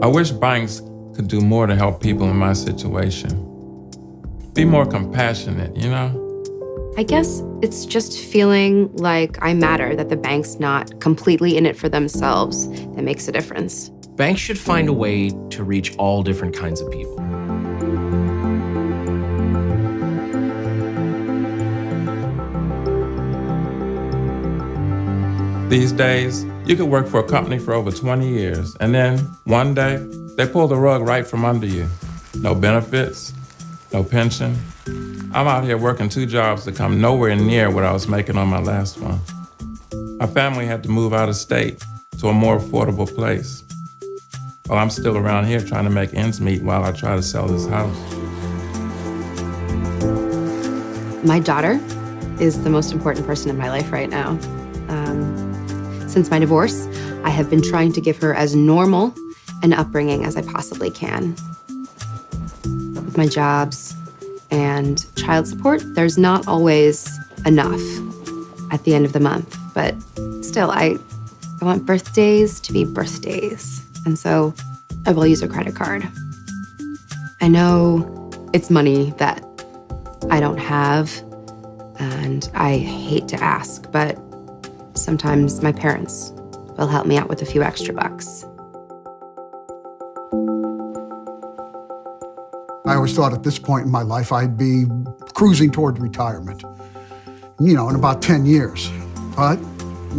I wish banks could do more to help people in my situation. Be more compassionate, you know? I guess it's just feeling like I matter, that the bank's not completely in it for themselves that makes a difference. Banks should find a way to reach all different kinds of people. These days, you could work for a company for over 20 years, and then one day, they pull the rug right from under you. No benefits, no pension. I'm out here working 2 jobs that come nowhere near what I was making on my last one. My family had to move out of state to a more affordable place. While I'm still around here trying to make ends meet while I try to sell this house. My daughter is the most important person in my life right now. Since my divorce, I have been trying to give her as normal an upbringing as I possibly can. With my jobs and child support, there's not always enough at the end of the month. But still, I want birthdays to be birthdays. And so I will use a credit card. I know it's money that I don't have, and I hate to ask, but sometimes my parents will help me out with a few extra bucks. I always thought at this point in my life I'd be cruising toward retirement, in about 10 years. But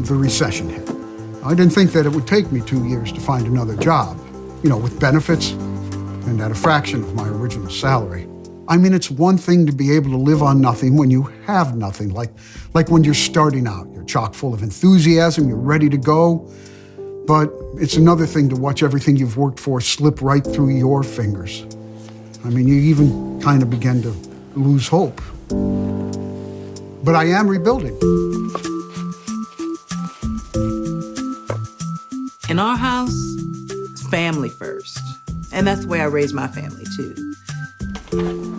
the recession hit. I didn't think that it would take me 2 years to find another job, with benefits and at a fraction of my original salary. I mean, it's one thing to be able to live on nothing when you have nothing, like when you're starting out. You're chock full of enthusiasm, you're ready to go. But it's another thing to watch everything you've worked for slip right through your fingers. I mean, you even kind of begin to lose hope. But I am rebuilding. In our house, it's family first. And that's the way I raised my family, too.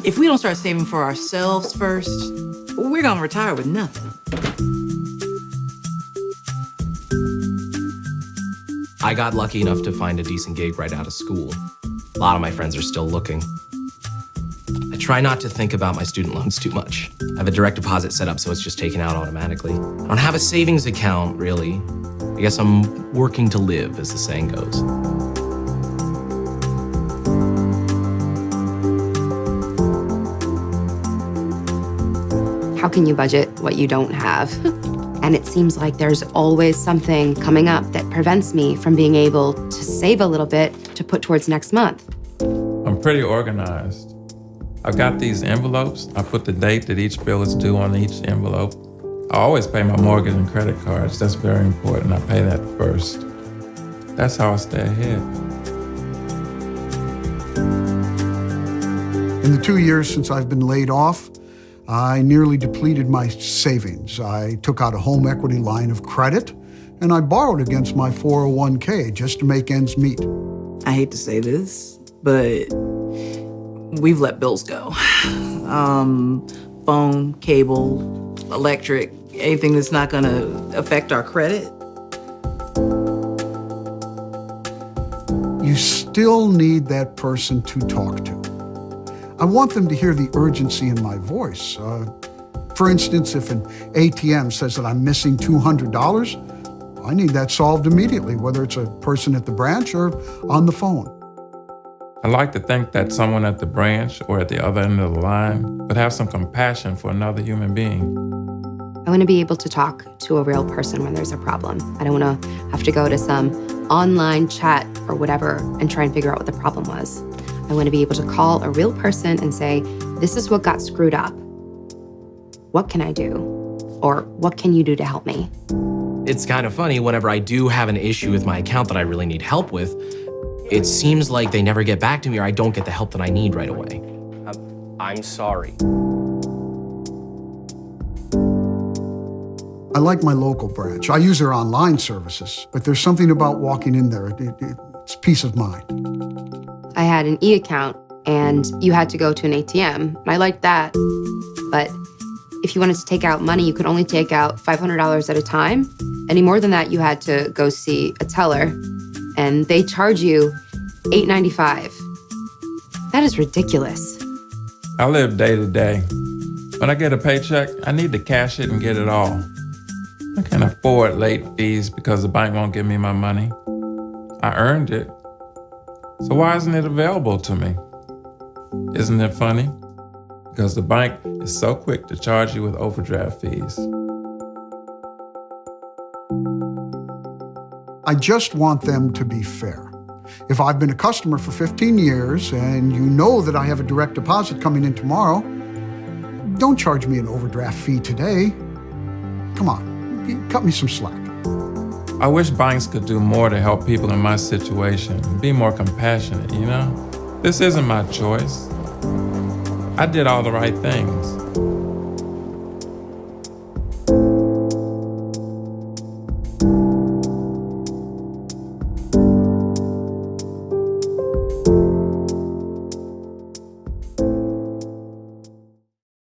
If we don't start saving for ourselves first, we're gonna retire with nothing. I got lucky enough to find a decent gig right out of school. A lot of my friends are still looking. I try not to think about my student loans too much. I have a direct deposit set up so it's just taken out automatically. I don't have a savings account, really. I guess I'm working to live, as the saying goes. How can you budget what you don't have? And it seems like there's always something coming up that prevents me from being able to save a little bit to put towards next month. I'm pretty organized. I've got these envelopes. I put the date that each bill is due on each envelope. I always pay my mortgage and credit cards. That's very important. I pay that first. That's how I stay ahead. In the 2 years since I've been laid off, I nearly depleted my savings. I took out a home equity line of credit, and I borrowed against my 401k just to make ends meet. I hate to say this, but we've let bills go. Phone, cable, electric, anything that's not gonna affect our credit. You still need that person to talk to. I want them to hear the urgency in my voice. For instance, if an ATM says that I'm missing $200, I need that solved immediately, whether it's a person at the branch or on the phone. I like to think that someone at the branch or at the other end of the line would have some compassion for another human being. I want to be able to talk to a real person when there's a problem. I don't want to have to go to some online chat or whatever and try and figure out what the problem was. I want to be able to call a real person and say, this is what got screwed up. What can I do? Or what can you do to help me? It's kind of funny, whenever I do have an issue with my account that I really need help with, it seems like they never get back to me or I don't get the help that I need right away. I'm sorry. I like my local branch. I use their online services, but there's something about walking in there. It's peace of mind. I had an e-account and you had to go to an ATM. I liked that. But if you wanted to take out money, you could only take out $500 at a time. Any more than that, you had to go see a teller. And they charge you $8.95. That is ridiculous. I live day to day. When I get a paycheck, I need to cash it and get it all. I can't afford late fees because the bank won't give me my money. I earned it. So why isn't it available to me? Isn't it funny? Because the bank is so quick to charge you with overdraft fees. I just want them to be fair. If I've been a customer for 15 years and you know that I have a direct deposit coming in tomorrow, don't charge me an overdraft fee today. Come on, cut me some slack. I wish banks could do more to help people in my situation, be more compassionate, you know? This isn't my choice. I did all the right things.